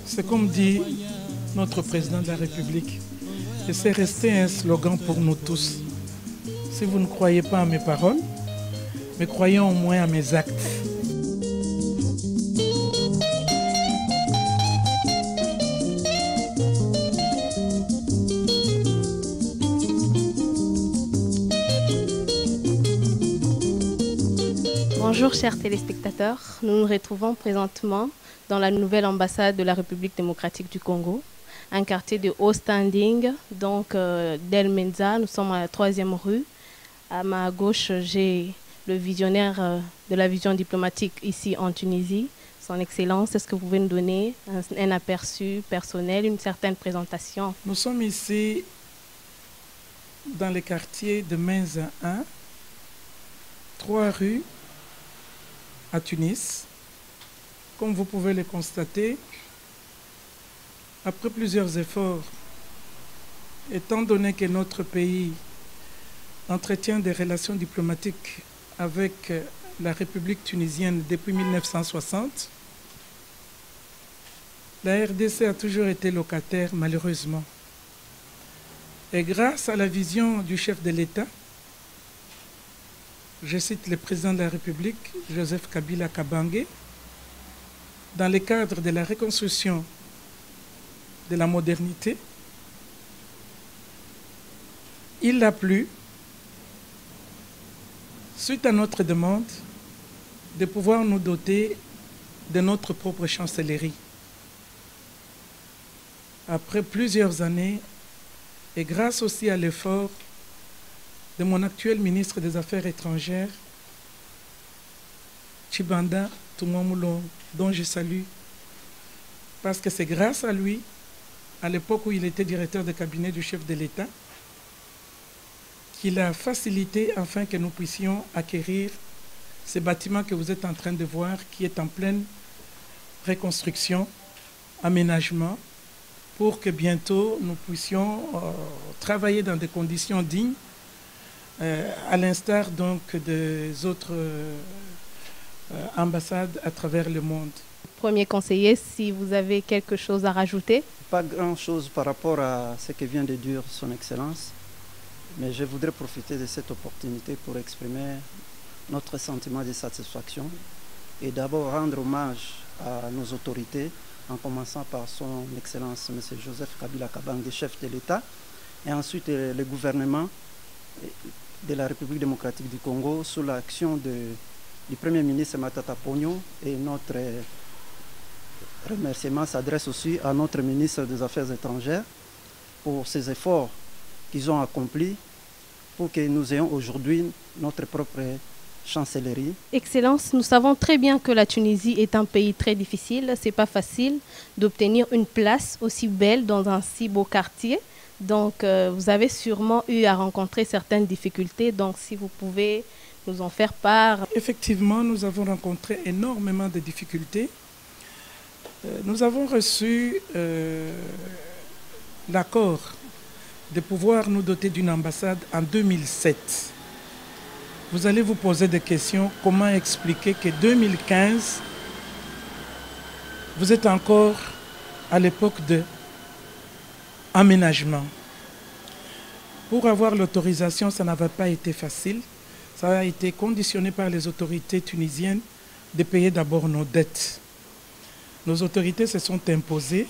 C'est comme dit notre président de la République, et c'est resté un slogan pour nous tous. Si vous ne croyez pas à mes paroles, mais croyez au moins à mes actes. Bonjour chers téléspectateurs, nous nous retrouvons présentement dans la nouvelle ambassade de la République démocratique du Congo, un quartier de haut standing, donc d'El Menza. Nous sommes à la 3e rue. À ma gauche, j'ai le visionnaire de la vision diplomatique ici en Tunisie, son Excellence. Est-ce que vous pouvez nous donner un aperçu personnel, une certaine présentation? Nous sommes ici dans le quartier de Menza 1, 3 rues à Tunis. Comme vous pouvez le constater, après plusieurs efforts, étant donné que notre pays entretient des relations diplomatiques avec la République tunisienne depuis 1960, la RDC a toujours été locataire, malheureusement. Et grâce à la vision du chef de l'État, je cite le président de la République, Joseph Kabila Kabange, dans le cadre de la reconstruction de la modernité, il a plu, suite à notre demande, de pouvoir nous doter de notre propre chancellerie. Après plusieurs années, et grâce aussi à l'effort de mon actuel ministre des Affaires étrangères, Tshibanda Toumoumoulou, dont je salue, parce que c'est grâce à lui, à l'époque où il était directeur de cabinet du chef de l'État, qu'il a facilité afin que nous puissions acquérir ce bâtiment que vous êtes en train de voir, qui est en pleine reconstruction, aménagement, pour que bientôt nous puissions travailler dans des conditions dignes, à l'instar donc des autres ambassades à travers le monde. Premier conseiller, si vous avez quelque chose à rajouter? Pas grand-chose par rapport à ce que vient de dire son Excellence, mais je voudrais profiter de cette opportunité pour exprimer notre sentiment de satisfaction et d'abord rendre hommage à nos autorités, en commençant par son Excellence M. Joseph Kabila Kabange, chef de l'État, et ensuite le gouvernement de la République démocratique du Congo sous l'action du Premier ministre Matata Ponyo, et notre remerciement s'adresse aussi à notre ministre des Affaires étrangères pour ces efforts qu'ils ont accomplis pour que nous ayons aujourd'hui notre propre chancellerie. Excellence, nous savons très bien que la Tunisie est un pays très difficile. Ce n'est pas facile d'obtenir une place aussi belle dans un si beau quartier. Donc, vous avez sûrement eu à rencontrer certaines difficultés. Donc, si vous pouvez nous en faire part. Effectivement, nous avons rencontré énormément de difficultés. Nous avons reçu l'accord de pouvoir nous doter d'une ambassade en 2007. Vous allez vous poser des questions. Comment expliquer que 2015, vous êtes encore à l'époque de aménagement? Pour avoir l'autorisation, ça n'avait pas été facile. Ça a été conditionné par les autorités tunisiennes de payer d'abord nos dettes. Nos autorités se sont imposées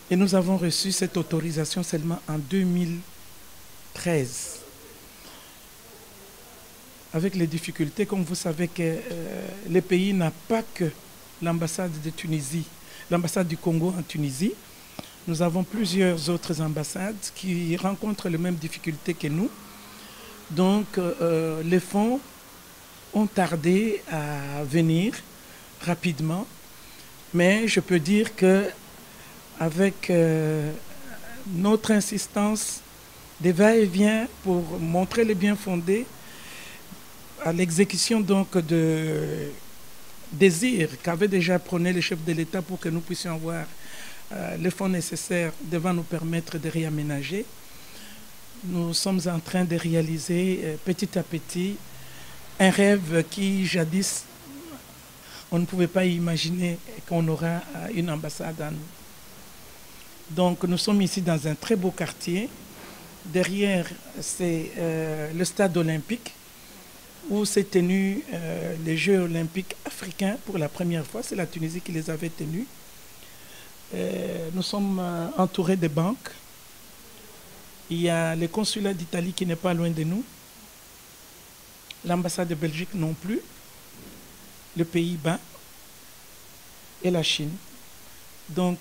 et nous avons reçu cette autorisation seulement en 2013. Avec les difficultés, comme vous savez que le pays n'a pas que l'ambassade de Tunisie, l'ambassade du Congo en Tunisie. Nous avons plusieurs autres ambassades qui rencontrent les mêmes difficultés que nous. Donc, les fonds ont tardé à venir rapidement. Mais je peux dire qu'avec notre insistance des va-et-vient pour montrer les bien fondés à l'exécution donc de désirs qu'avait déjà prôné le chef de l'État pour que nous puissions avoir les fonds nécessaires devant nous permettre de réaménager. Nous sommes en train de réaliser petit à petit un rêve qui jadis on ne pouvait pas imaginer qu'on aura une ambassade à nous. Donc nous sommes ici dans un très beau quartier. Derrière, c'est le stade olympique où s'est tenu les Jeux olympiques africains pour la première fois. C'est la Tunisie qui les avait tenus. Nous sommes entourés de banques. Il y a le consulat d'Italie qui n'est pas loin de nous. L'ambassade de Belgique non plus. Les Pays-Bas et la Chine. Donc,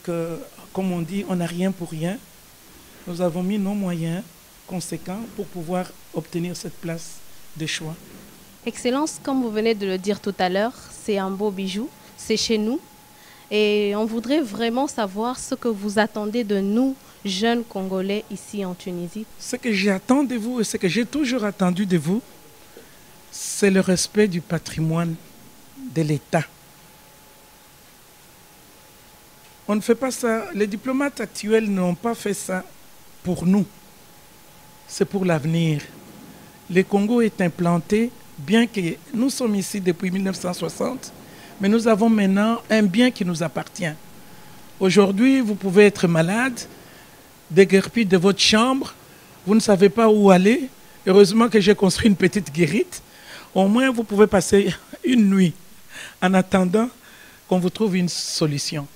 comme on dit, on n'a rien pour rien. Nous avons mis nos moyens conséquents pour pouvoir obtenir cette place de choix. Excellence, comme vous venez de le dire tout à l'heure, c'est un beau bijou, c'est chez nous. Et on voudrait vraiment savoir ce que vous attendez de nous, jeunes Congolais, ici en Tunisie. Ce que j'attends de vous et ce que j'ai toujours attendu de vous, c'est le respect du patrimoine de l'État. On ne fait pas ça. Les diplomates actuels n'ont pas fait ça pour nous. C'est pour l'avenir. Le Congo est implanté, bien que nous sommes ici depuis 1960, mais nous avons maintenant un bien qui nous appartient. Aujourd'hui, vous pouvez être malade, déguerpi de votre chambre, vous ne savez pas où aller. Heureusement que j'ai construit une petite guérite. Au moins, vous pouvez passer une nuit en attendant qu'on vous trouve une solution.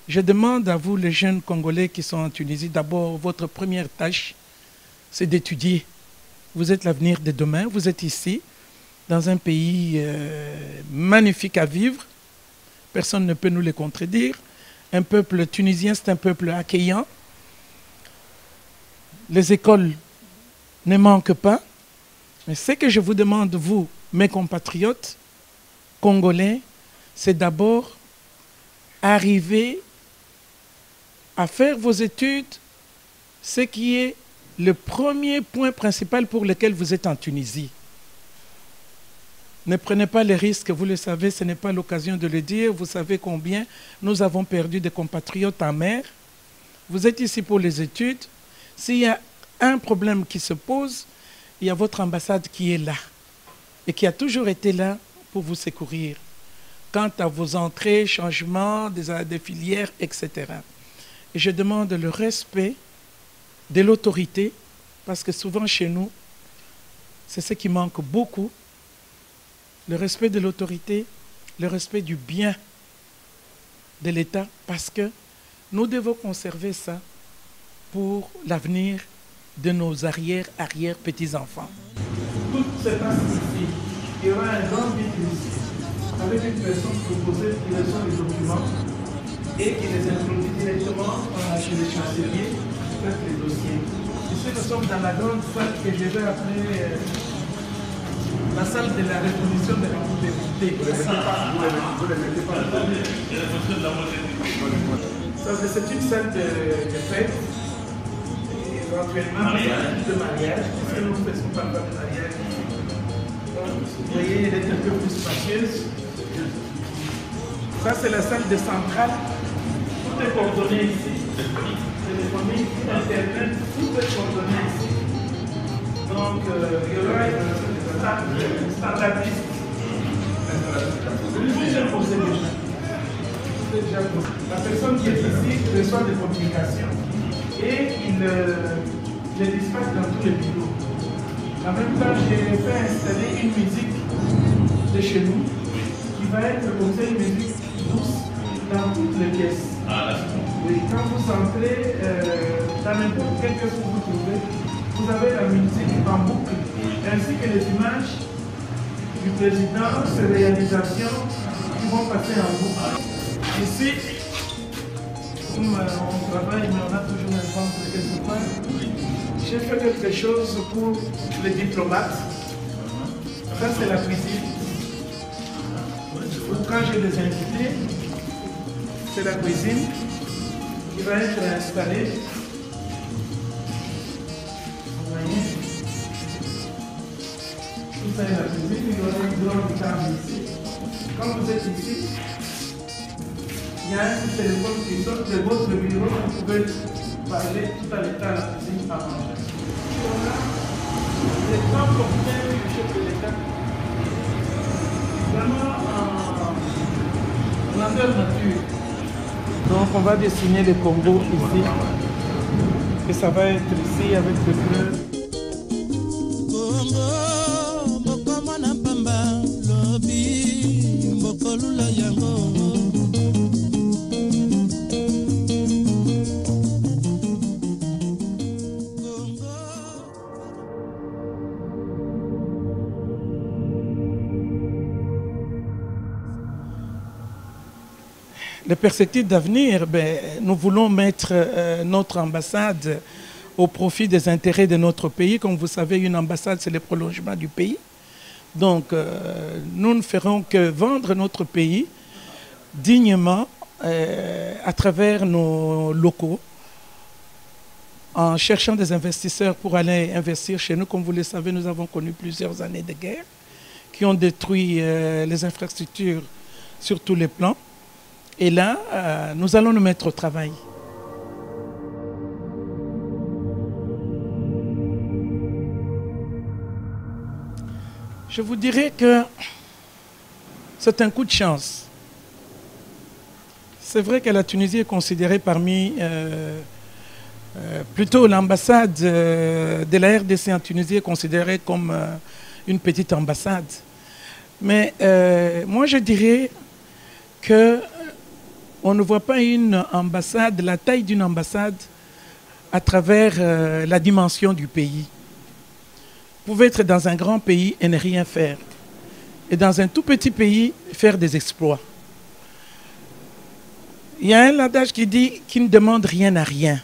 Je demande à vous, les jeunes Congolais qui sont en Tunisie, d'abord, votre première tâche, c'est d'étudier. Vous êtes l'avenir de demain, vous êtes ici, dans un pays magnifique à vivre. Personne ne peut nous le contredire. Un peuple tunisien, c'est un peuple accueillant. Les écoles ne manquent pas. Mais ce que je vous demande, vous, mes compatriotes congolais, c'est d'abord arriver à faire vos études, ce qui est le premier point principal pour lequel vous êtes en Tunisie. Ne prenez pas les risques, vous le savez, ce n'est pas l'occasion de le dire. Vous savez combien nous avons perdu des compatriotes en mer. Vous êtes ici pour les études. S'il y a un problème qui se pose, il y a votre ambassade qui est là et qui a toujours été là pour vous secourir. Quant à vos entrées, changements, des filières, etc. Et je demande le respect de l'autorité, parce que souvent chez nous, c'est ce qui manque beaucoup. Le respect de l'autorité, le respect du bien de l'État, parce que nous devons conserver ça pour l'avenir de nos arrière-petits-enfants. Tout se passe ici. Il y aura un grand vide ici, avec une personne proposée qui reçoit les documents et qui les introduit directement chez les chanceliers pour faire les dossiers. Ici, nous sommes dans la grande salle que je vais appeler la salle de la révolution de la modernité. Vous ne les mettez pas. C'est une salle de fête. Éventuellement, de mariage, parce que nous ne faisons pas de mariage. Vous voyez, elle est un peu plus spacieuse. Ça, c'est la salle de centrale. Tout est coordonné ici. Téléphonie, Internet, tout est coordonné ici. Donc, il y aura une standardiste. La personne qui est ici reçoit des communications. Et il les dispatche dans tous les bureaux. En même temps, j'ai fait installer une musique de chez nous qui va être comme ça, une musique douce dans toutes les pièces. Oui, quand vous entrez dans n'importe quelle pièce que vous trouvez, vous avez la musique en boucle, ainsi que les images du président, ses réalisations qui vont passer en boucle. Ici, on travaille, mais on a toujours un ventre quelque part. J'ai fait quelque chose pour les diplomates. Ça, c'est la cuisine. Ou quand j'ai des invités, c'est la cuisine qui va être installée. Vous voyez? Tout ça est la cuisine. Il y aura une grande table ici. Quand vous êtes ici, Il y a un téléphone qui sonne de votre bureau, vous pouvez parler tout à l'état à la cuisine à manger. On a les grands porteurs du chef de l'État. Vraiment en grandeur nature. Donc on va dessiner le Congo ici. Et ça va être ici avec des fleurs. Les perspectives d'avenir, nous voulons mettre notre ambassade au profit des intérêts de notre pays. Comme vous savez, une ambassade, c'est le prolongement du pays. Donc, nous ne ferons que vendre notre pays dignement à travers nos locaux, en cherchant des investisseurs pour aller investir chez nous. Comme vous le savez, nous avons connu plusieurs années de guerre qui ont détruit les infrastructures sur tous les plans. Et là, nous allons nous mettre au travail. Je vous dirais que c'est un coup de chance. C'est vrai que la Tunisie est considérée parmi, plutôt l'ambassade de la RDC en Tunisie est considérée comme une petite ambassade. Mais moi je dirais que on ne voit pas une ambassade, la taille d'une ambassade à travers la dimension du pays. Vous pouvez être dans un grand pays et ne rien faire. Et dans un tout petit pays, faire des exploits. Il y a un adage qui dit qu'il ne demande rien à rien.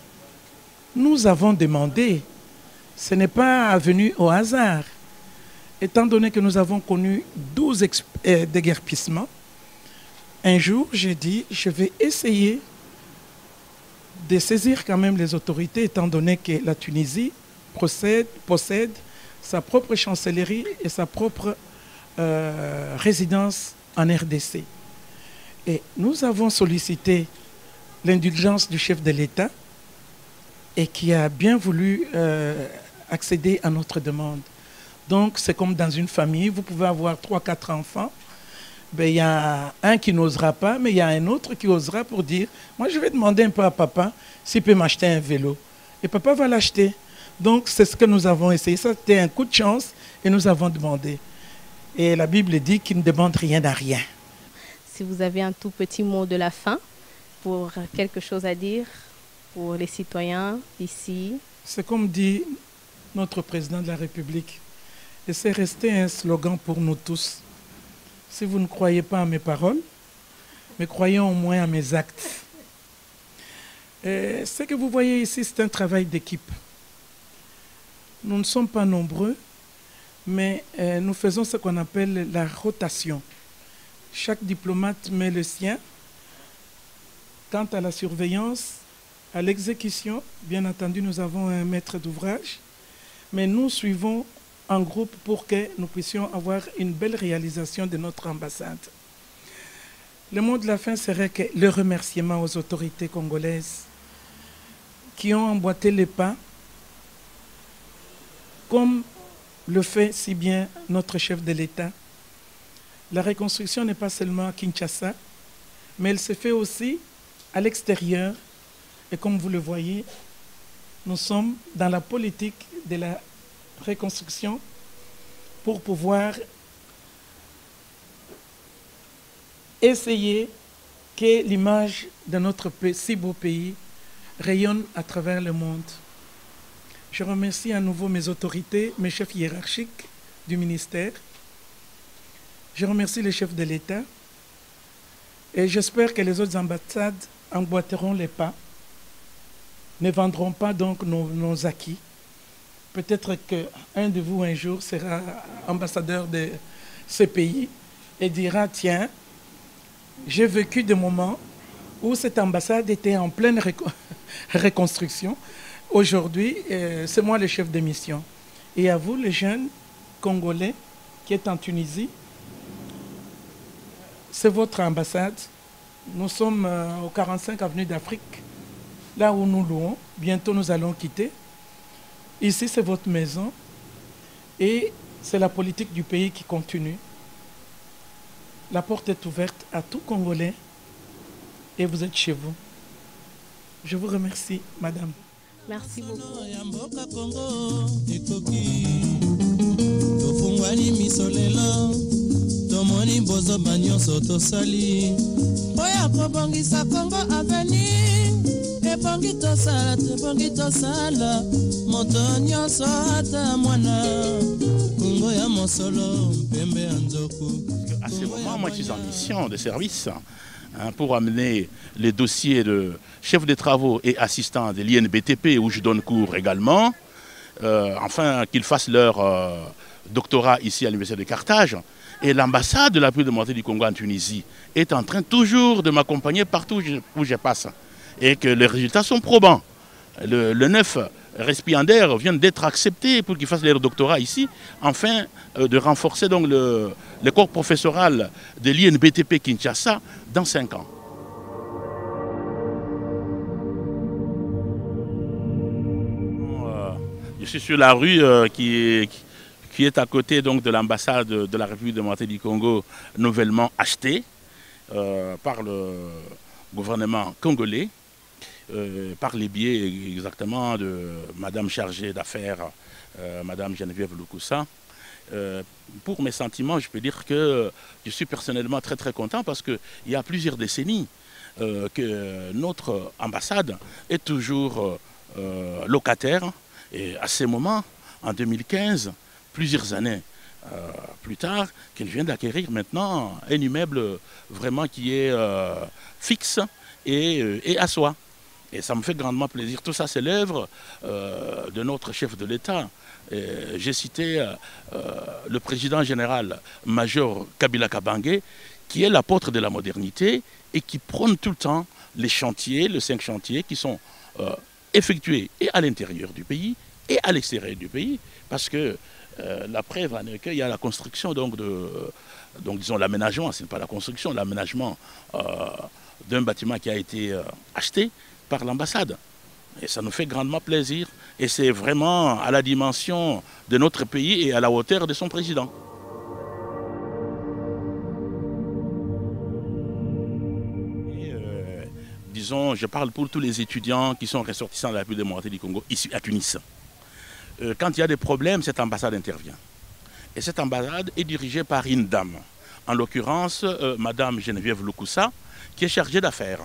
Nous avons demandé. Ce n'est pas venu au hasard. Étant donné que nous avons connu 12 déguerpissements, un jour, j'ai dit, je vais essayer de saisir quand même les autorités, étant donné que la Tunisie possède sa propre chancellerie et sa propre résidence en RDC. Et nous avons sollicité l'indulgence du chef de l'État et qui a bien voulu accéder à notre demande. Donc, c'est comme dans une famille, vous pouvez avoir 3 ou 4 enfants. Il y a un qui n'osera pas, mais il y a un autre qui osera pour dire « Moi, je vais demander un peu à papa s'il peut m'acheter un vélo. » Et papa va l'acheter. Donc, c'est ce que nous avons essayé. Ça, c'était un coup de chance et nous avons demandé. Et la Bible dit qu'il ne demande rien à rien. Si vous avez un tout petit mot de la fin pour quelque chose à dire pour les citoyens ici. C'est comme dit notre président de la République. Et c'est resté un slogan pour nous tous. Si vous ne croyez pas à mes paroles, mais croyez au moins à mes actes. Et ce que vous voyez ici, c'est un travail d'équipe. Nous ne sommes pas nombreux, mais nous faisons ce qu'on appelle la rotation. Chaque diplomate met le sien. Quant à la surveillance, à l'exécution, bien entendu, nous avons un maître d'ouvrage, mais nous suivons en groupe pour que nous puissions avoir une belle réalisation de notre ambassade. Le mot de la fin serait que le remerciement aux autorités congolaises qui ont emboîté les pas, comme le fait si bien notre chef de l'État. La reconstruction n'est pas seulement à Kinshasa, mais elle se fait aussi à l'extérieur. Et comme vous le voyez, nous sommes dans la politique de la reconstruction pour pouvoir essayer que l'image de notre si beau pays rayonne à travers le monde. Je remercie à nouveau mes autorités, mes chefs hiérarchiques du ministère. Je remercie les chefs de l'État et j'espère que les autres ambassades emboîteront les pas, ne vendront pas donc nos acquis. Peut-être qu'un de vous un jour sera ambassadeur de ce pays et dira, tiens, j'ai vécu des moments où cette ambassade était en pleine reconstruction. Aujourd'hui, c'est moi le chef de mission. Et à vous, les jeunes Congolais qui êtes en Tunisie, c'est votre ambassade Nous sommes au 45 avenue d'Afrique, là où nous louons. Bientôt, nous allons quitter. Ici, c'est votre maison. Et c'est la politique du pays qui continue. La porte est ouverte à tout Congolais. Et vous êtes chez vous. Je vous remercie, madame. Merci beaucoup. À ce moment, moi je suis en mission de service pour amener les dossiers de chef de travaux et assistants de l'INBTP où je donne cours également, afin qu'ils fassent leur doctorat ici à l'Université de Carthage. Et l'ambassade de la République démocratique du Congo en Tunisie est en train toujours de m'accompagner partout où je passe. Et que les résultats sont probants. Le 9 récipiendaires viennent d'être acceptés pour qu'ils fassent leur doctorat ici, afin de renforcer donc le corps professoral de l'INBTP Kinshasa dans 5 ans. Je suis sur la rue qui est à côté donc, de l'ambassade de la République démocratique du Congo, nouvellement achetée par le gouvernement congolais, par les biais exactement de Madame chargée d'affaires, Madame Geneviève Lukusa. Pour mes sentiments, je peux dire que je suis personnellement très très content parce qu'il y a plusieurs décennies que notre ambassade est toujours locataire. Et à ce moment, en 2015, plusieurs années plus tard, qu'elle vient d'acquérir maintenant un immeuble vraiment qui est fixe et à soi. Et ça me fait grandement plaisir. Tout ça, c'est l'œuvre de notre chef de l'État. J'ai cité le président général Major Kabila Kabange, qui est l'apôtre de la modernité et qui prône tout le temps les chantiers, les 5 chantiers qui sont effectués et à l'intérieur du pays et à l'extérieur du pays. Parce que la preuve en est qu'il y a la construction donc disons l'aménagement, ce n'est pas la construction, l'aménagement d'un bâtiment qui a été acheté par l'ambassade. Et ça nous fait grandement plaisir. Et c'est vraiment à la dimension de notre pays et à la hauteur de son président. Et, disons, je parle pour tous les étudiants qui sont ressortissants de la République démocratique du Congo, ici à Tunis. Quand il y a des problèmes, cette ambassade intervient. Et cette ambassade est dirigée par une dame, en l'occurrence Madame Geneviève Lukusa, qui est chargée d'affaires.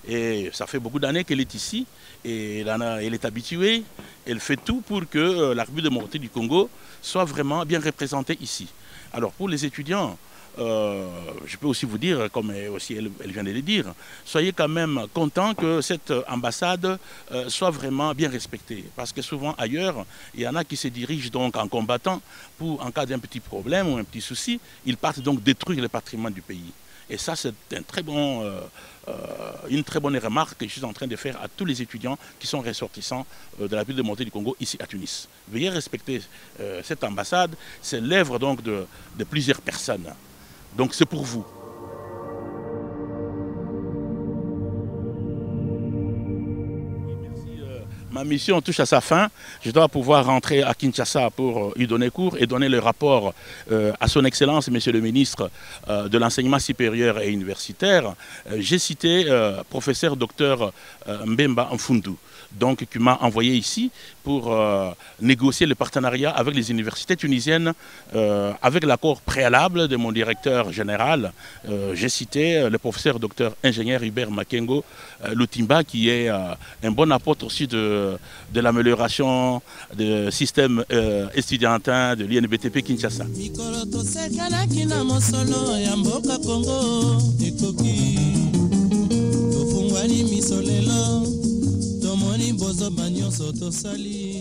Et ça fait beaucoup d'années qu'elle est ici, et elle est habituée, elle fait tout pour que la République démocratique du Congo soit vraiment bien représentée ici. Alors pour les étudiants, je peux aussi vous dire, comme aussi elle vient de le dire, soyez quand même contents que cette ambassade soit vraiment bien respectée. Parce que souvent ailleurs, il y en a qui se dirigent donc en combattant pour, en cas d'un petit problème ou un petit souci, ils partent donc détruire le patrimoine du pays. Et ça, c'est une très bonne remarque que je suis en train de faire à tous les étudiants qui sont ressortissants de la République démocratique du Congo ici à Tunis. Veuillez respecter cette ambassade, c'est l'œuvre donc de plusieurs personnes. Donc c'est pour vous. Ma mission touche à sa fin. Je dois pouvoir rentrer à Kinshasa pour y donner cours et donner le rapport à son Excellence, Monsieur le ministre de l'Enseignement supérieur et universitaire. J'ai cité professeur docteur Mbemba Mfundu, donc qui m'a envoyé ici pour négocier le partenariat avec les universités tunisiennes, avec l'accord préalable de mon directeur général. J'ai cité le professeur docteur ingénieur Hubert Makengo Lutimba, qui est un bon apôtre aussi de l'amélioration du système estudiantin de l'INBTP Kinshasa. Tomoni bozo banyo soto sali